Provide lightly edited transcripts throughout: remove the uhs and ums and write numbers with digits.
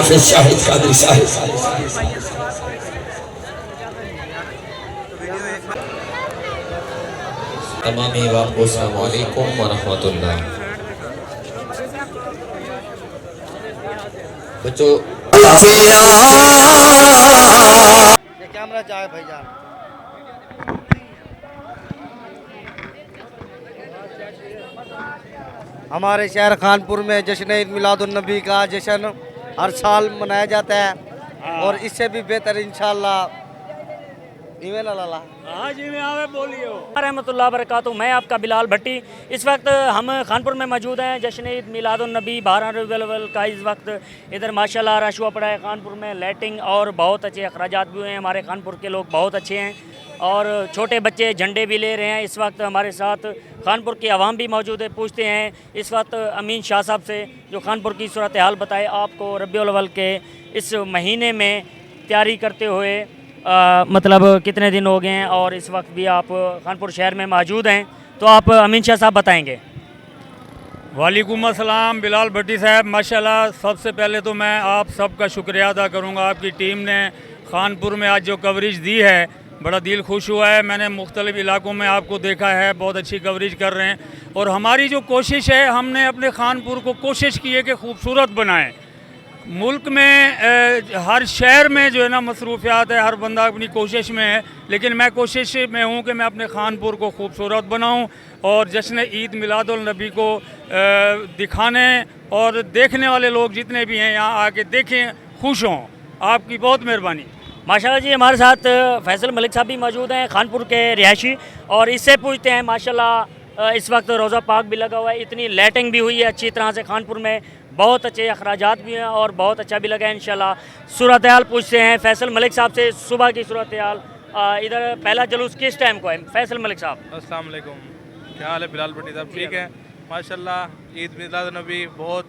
हाफिज शाहिद कादरी साहिब। तमामी आपको अस्सलाम वालेकुम व रहमतुल्लाह। बच्चों कैमरा चाहे भाईजान। हमारे शहर खानपुर में जश्न ईद मिलादुन्नबी का जश्न हर साल मनाया जाता है और इससे भी बेहतर इंशाल्लाह। हाँ जी, मैं आवे बोलियो रहमतुल्लाह बरकातहू। मैं आपका बिलाल भट्टी। इस वक्त हम खानपुर में मौजूद हैं। जश्न ईद मिलादुन्नबी 12 रबीउल अव्वल का इस वक्त इधर माशाल्लाह रश हुआ पड़ा है। खानपुर में लाइटिंग और बहुत अच्छे अखराजात भी हुए हैं। हमारे खानपुर के लोग बहुत अच्छे हैं और छोटे बच्चे झंडे भी ले रहे हैं। इस वक्त हमारे साथ खानपुर की आवाम भी मौजूद है। पूछते हैं इस वक्त अमीन शाह साहब से जो खानपुर की सूरत हाल बताए। आपको रबीउल अव्वल के इस महीने में तैयारी करते हुए मतलब कितने दिन हो गए हैं और इस वक्त भी आप खानपुर शहर में मौजूद हैं, तो आप अमीन शाह साहब बताएंगे। वालेकुम अस्सलाम बिलाल भट्टी साहब, माशाल्लाह। सबसे पहले तो मैं आप सबका शुक्रिया अदा करूंगा। आपकी टीम ने खानपुर में आज जो कवरेज दी है बड़ा दिल खुश हुआ है। मैंने मुख्तलिफ़ इलाकों में आपको देखा है, बहुत अच्छी कवरेज कर रहे हैं और हमारी जो कोशिश है, हमने अपने खानपुर को कोशिश की है कि खूबसूरत बनाएं। मुल्क में हर शहर में जो है ना मसरूफियात है, हर बंदा अपनी कोशिश में है, लेकिन मैं कोशिश में हूँ कि मैं अपने खानपुर को खूबसूरत बनाऊँ और जश्न ईद मिलादुल नबी को दिखाने और देखने वाले लोग जितने भी हैं यहाँ आके देखें, खुश हों। आपकी बहुत मेहरबानी। माशाल्लाह जी, हमारे साथ फैसल मलिक साहब भी मौजूद हैं, खानपुर के रिहायशी, और इससे पूछते हैं माशाल्लाह इस वक्त रोज़ा पाक भी लगा हुआ है, इतनी लाइटिंग भी हुई है अच्छी तरह से खानपुर में, बहुत अच्छे अखराजात भी हैं और बहुत अच्छा भी लगा है इंशाल्लाह। सूरत हाल पूछते हैं फैसल मलिक साहब से, सुबह की सूरत हाल। इधर पहला जुलूस किस टाइम को है फैसल मलिक साहब? अस्सलाम वालेकुम, क्या हाल है बिलाल भट्टी साहब? ठीक है माशाल्लाह। ईद मिलाद नबी बहुत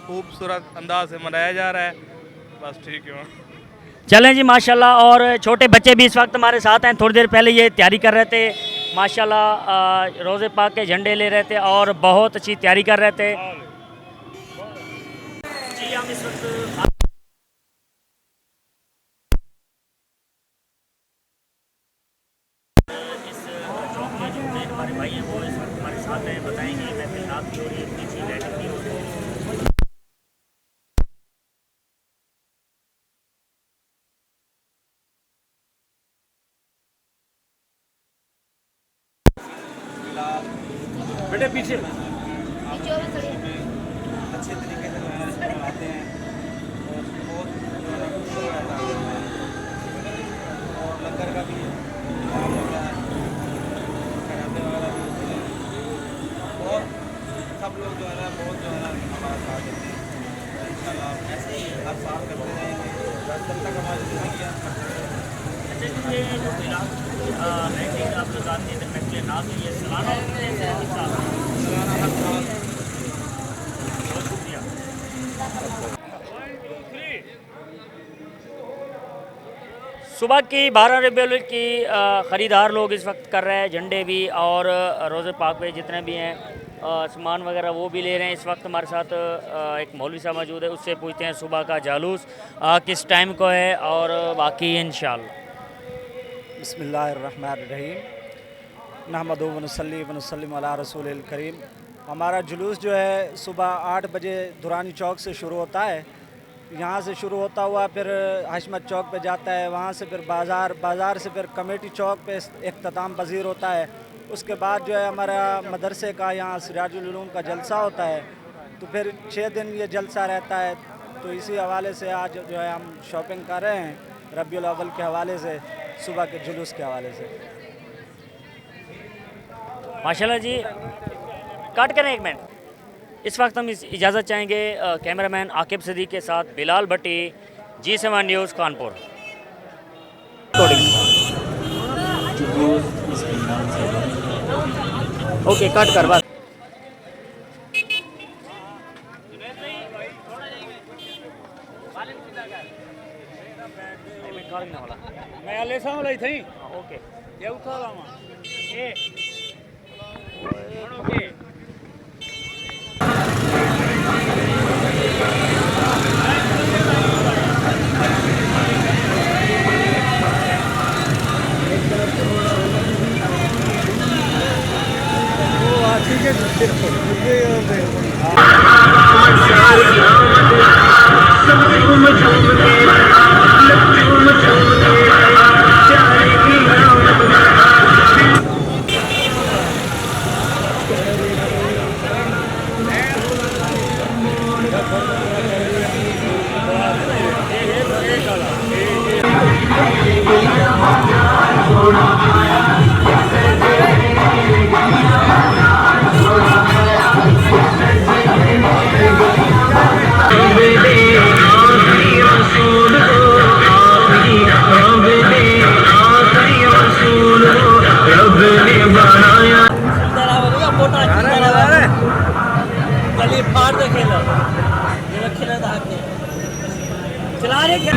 खूबसूरत अंदाज से मनाया जा रहा है, बस ठीक है। चलें जी माशाल्लाह। और छोटे बच्चे भी इस वक्त हमारे साथ हैं। थोड़ी देर पहले ये तैयारी कर रहे थे माशाल्लाह, रोज़े पाक के झंडे ले रहे थे और बहुत अच्छी तैयारी कर रहे थे जी। हम इस वक्त हमारे भाई हैं वो इस वक्त हमारे साथ हैं, बताएंगे महफिल रात की हो रही है, इतनी अच्छी लाइटिंग भी हो रही है। बेटे पीछे अच्छे तरीके से आते हैं और बहुत और लंगर का भी काम होता है, खराबे वगैरह भी होते हैं और सब लोग जो है ना बहुत जो है ना हमारा साथ देते हैं। इंशाल्लाह ऐसे ही हर साल करते रहेंगे, 10 दिन तक हमारी ज़िंदगी है। अच्छा, ये जो लाइटिंग आप जो जानते हैं महफिल नाज में ये सालाना होते हैं, सालाना हर साल। बहुत शुक्रिया। सुबह की 12 रबीउल अव्वल की ख़रीदार लोग इस वक्त कर रहे हैं, झंडे भी और रोज़े पाक पे जितने भी हैं सामान वगैरह वो भी ले रहे हैं। इस वक्त हमारे साथ एक मौलवी साहब मौजूद है, उससे पूछते हैं सुबह का जालूस किस टाइम को है और बाकी इंशाअल्लाह। बिस्मिल्लाहिर्रहमानिर्रहीम नहमदु व नसल्ली व नसल्लिम अला रसूलिल करीम। हमारा जुलूस जो है सुबह 8 बजे दुरानी चौक से शुरू होता है। यहाँ से शुरू होता हुआ फिर हशमत चौक पे जाता है, वहाँ से फिर बाज़ार से फिर कमेटी चौक पे इख्तिताम पजीर होता है। उसके बाद जो है हमारा मदरसे का यहाँ सिराजुल उलूम का जलसा होता है, तो फिर 6 दिन ये जलसा रहता है। तो इसी हवाले से आज जो है हम शॉपिंग कर रहे हैं रबीउल अव्वल के हवाले से, सुबह के जुलूस के हवाले से। माशाल्लाह जी, काट करें एक मिनट। इस वक्त हम इजाज़त चाहेंगे कैमरामैन आकिब सदीक के साथ बिलाल भट्टी, G7 news Kanpur. Okay, cut कर बस। मैं ले सा वाला थी ओके ये उठा लामा ए ओके चला रहे क्या?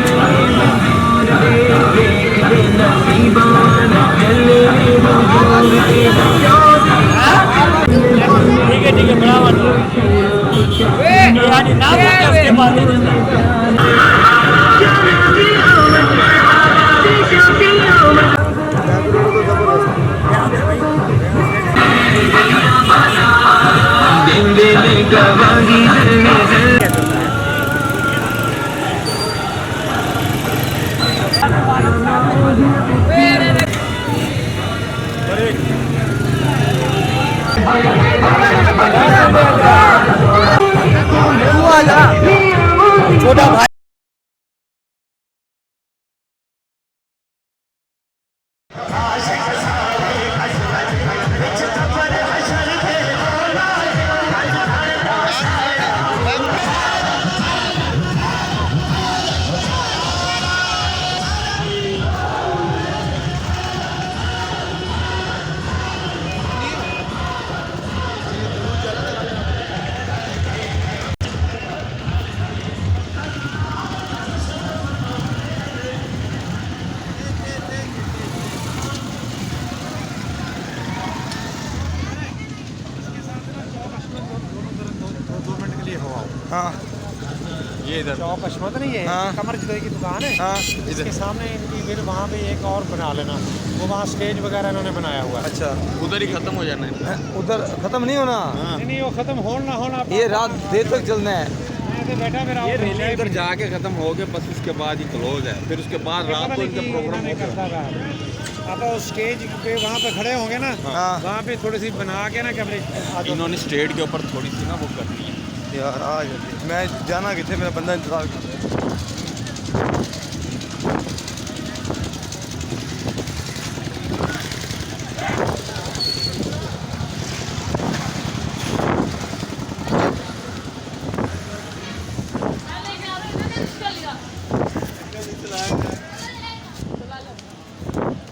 ठीक है बड़ा यानी ना उसके बाद छोटा भाई हाँ ये इधर चौक अशमत नहीं है, हाँ। कमर जुदाई की दुकान है, हाँ इसके सामने इनकी फिर वहाँ पे एक और बना लेना, वो वहाँ स्टेज वगैरह इन्होंने बनाया हुआ है। अच्छा उधर ही खत्म हो जाना है। उधर खत्म नहीं होना नहीं नहीं वो खत्म हो ना होना, ये रात देर तक चलना है। बेटा मेरा ये रैली उधर जाके खत्म हो गए, बस उसके बाद ही क्लोज है। फिर उसके बाद रात को इनका प्रोग्राम नहीं करता रहा। अब वो स्टेज पे वहाँ पे खड़े होंगे ना, वहाँ पे थोड़ी सी बना के ना कमरे इन्होंने स्टेट के ऊपर थोड़ी सी ना वो कर दी है यार। आ जाती मैं जाना कितने, मेरा बंदा इंतजार कर रहा है।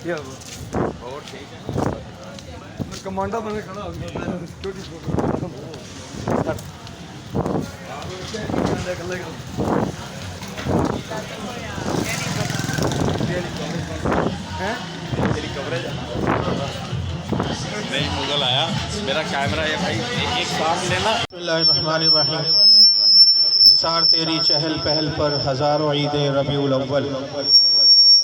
क्या हुआ? और ठीक है मैं कमांडर बन के खड़ा हो गया, सिक्योरिटी तेरी कवरेज नहीं मुगल आया मेरा कैमरा है भाई, एक साथ लेना। बिस्मिल्लाहिर्रहमानिर्रहीम। निसार तेरी चहल पहल पर हज़ारों ईद रबीउल अव्वल,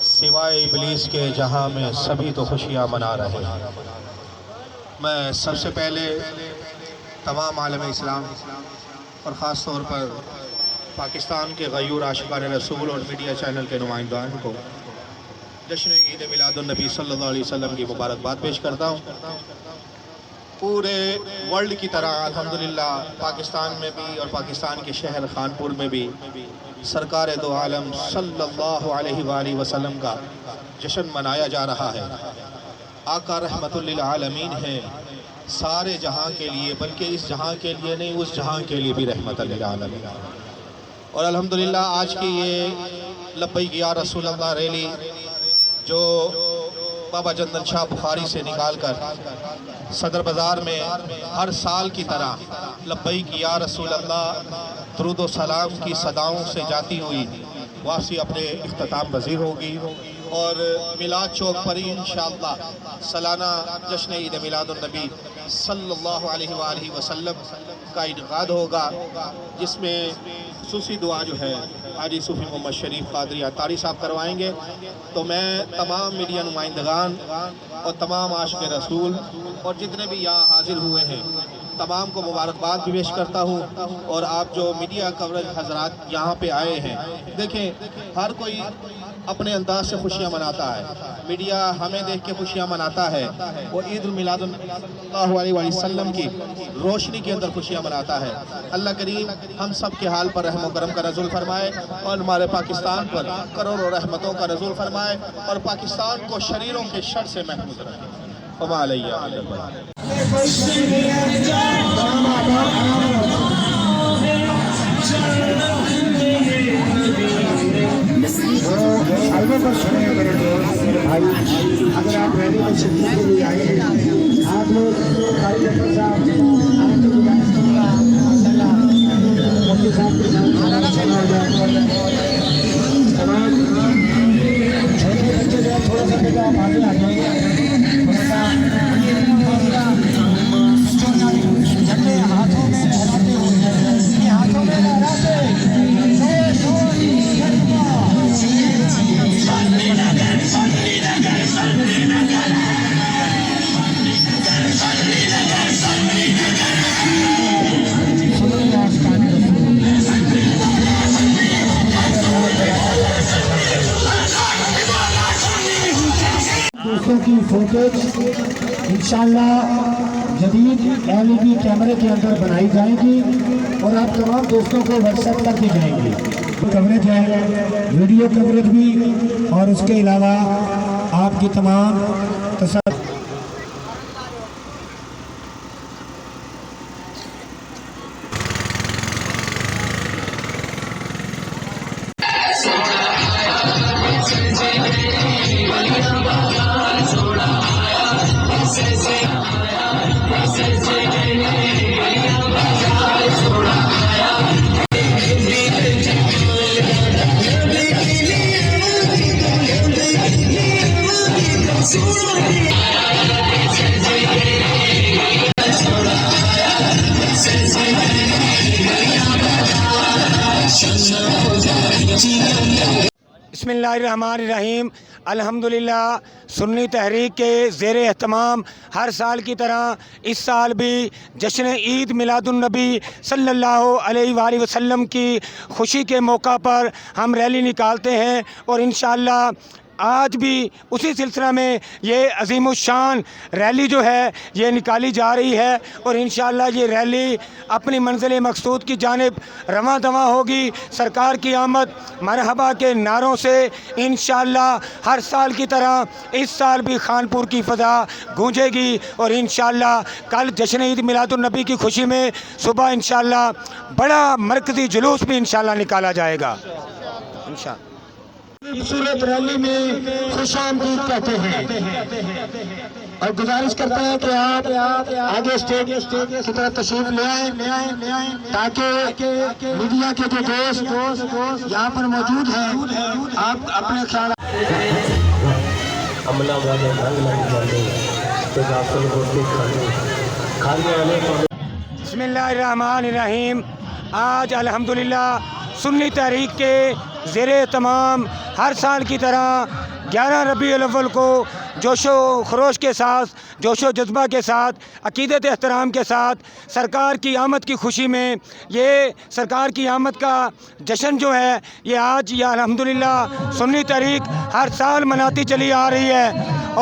सिवाय इब्लीस के जहां में सभी तो खुशियां मना रहे हैं। मैं सबसे पहले तमाम आलम इस्लाम और ख़ास तौर पर पाकिस्तान के गयूर आशिकान रसूल और मीडिया चैनल के नुमाइंदान को जश्न ईद मिलादुन्नबी सल्लल्लाहु अलैहि वसल्लम की मुबारकबाद पेश करता हूँ। पूरे वर्ल्ड की तरह अल्हम्दुलिल्लाह पाकिस्तान में भी और पाकिस्तान के शहर खानपुर में भी सरकार दो आलम सल्लल्लाहु अलैहि वसल्लम का जश्न मनाया जा रहा है। आका रहमतुल लिल आलमीन है सारे जहां के लिए, बल्कि इस जहां के लिए नहीं उस जहां के लिए भी रहमतुल लिल आलमीन। और अल्हम्दुलिल्लाह आज की ये लब्बैक या रसूल अल्लाह रैली जो बाबा चंदन शाह बुखारी से निकाल कर सदर बाज़ार में हर साल की तरह लब्बैक या रसूल अल्लाह दुरूद व सलाम की सदाओं से जाती हुई वापसी अपने इख्तिताम पज़ीर होगी। और मिलाद चौक पर ही इंशाअल्लाह सालाना जश्न ईद मिलादुन्नबी सल्लल्लाहु अलैहि वसल्लम का इनकाद होगा, जिसमें खुसूसी दुआ जो है हाजी सूफी मोहम्मद शरीफ कादरी अतारी साहब करवाएंगे। तो मैं तमाम मीडिया नुमाइंदगान और तमाम आशिक़ रसूल और जितने भी यहाँ हाजिर हुए हैं तमाम को मुबारकबाद भी पेश करता हूँ। और आप जो मीडिया कवरेज हजरात यहाँ पे आए हैं, देखें हर कोई अपने अंदाज से खुशियाँ मनाता है। मीडिया हमें देख के खुशियाँ मनाता है और ईद उल मिलाद सल्लल्लाहु अलैहि वसल्लम की रोशनी के अंदर खुशियाँ मनाता है। अल्लाह करीम हम सब के हाल पर रहम करम का नज़ुल फरमाए और हमारे पाकिस्तान पर करोड़ों रहमतों का नज़ुल फरमाए और पाकिस्तान को शरीरों के शर से महफूज रखे। पर सुने मेरे दोस्त मेरे भाई, अगर आप रैली में शिरकत के लिए आए हैं, आप लोग मुफ्ती साहब के साथ आप आगे आ जाइए, थोड़ा सा झंडे हाथों में लहराते हुए, ये हाथों में लहराते दोस्तों की फोटोज इंशाल्लाह जदीद LED कैमरे के अंदर बनाई जाएंगी और आप तमाम दोस्तों को व्हाट्सएप कर दी जाएंगी। कवरेज है, वीडियो कवरेज भी, और उसके अलावा आपकी तमाम तस्वीर। बिस्मिल्लाहिर्रहमानिर्रहीम। अल्हम्दुलिल्लाह सुन्नी तहरीक के ज़ेर एहतमाम हर साल की तरह इस साल भी जश्न ईद मिलादुन्नबी सल्लल्लाहु अलैहि वसल्लम की खुशी के मौका पर हम रैली निकालते हैं और इंशाअल्लाह आज भी उसी सिलसिला में ये अज़ीमुश्शान रैली जो है ये निकाली जा रही है और इंशाअल्लाह ये रैली अपनी मंजिल मकसूद की जानिब रवां दवां होगी। सरकार की आमद मरहबा के नारों से इंशाअल्लाह हर साल की तरह इस साल भी खानपुर की फ़ज़ा गूंजेगी और इंशाअल्लाह कल जश्न ईद मिलादुन्नबी की खुशी में सुबह इंशाअल्लाह बड़ा मरकज़ी जुलूस भी इंशाअल्लाह निकाला जाएगा इंशाअल्लाह। खूबसूरत रैली में खुशामदीद कहते हैं और गुजारिश करते हैं कि आप आगे स्टेज की तरफ तशरीफ ले आए ताकि मीडिया के जो दोस्त यहाँ पर मौजूद हैं आप अपने ख्याल। बिस्मिल्लाहिर्रहमानिर्रहीम। आज अल्हम्दुलिल्लाह सुन्नी तहरीक के ज़ेरे तमाम हर साल की तरह 11 रबीउल अव्वल को जोशो खरोश के साथ, जोशो जज्बा के साथ, अकीदत एहतराम के साथ सरकार की आमद की खुशी में ये सरकार की आमद का जश्न जो है ये आज या अल्हम्दुलिल्लाह सुन्नी तहरीक हर साल मनाती चली आ रही है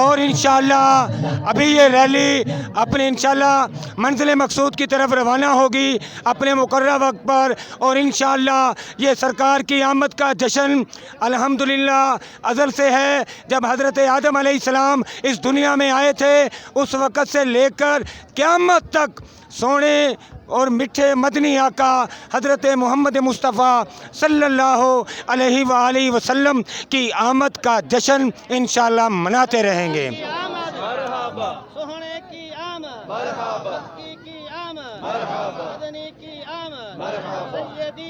और इंशाअल्लाह अभी ये रैली अपने इंशाअल्लाह मंजिल मकसूद की तरफ रवाना होगी अपने मुकर्रर वक्त पर और इंशाअल्लाह ये सरकार की आमद का जश्न अल्हम्दुलिल्लाह अज़ल से है। जब हज़रत आदम अलैहिस्सलाम इस दुनिया में आए थे उस वक़्त से लेकर क़यामत तक सोने और मिठे मदनी आका हज़रत मोहम्मद मुस्तफ़ा सल्लल्लाहु अलैहि वसल्लम की आमद का जश्न इंशाअल्लाह मनाते रहेंगे। सोहने की आमद, की आमद, मदनी की आमद, सैयदी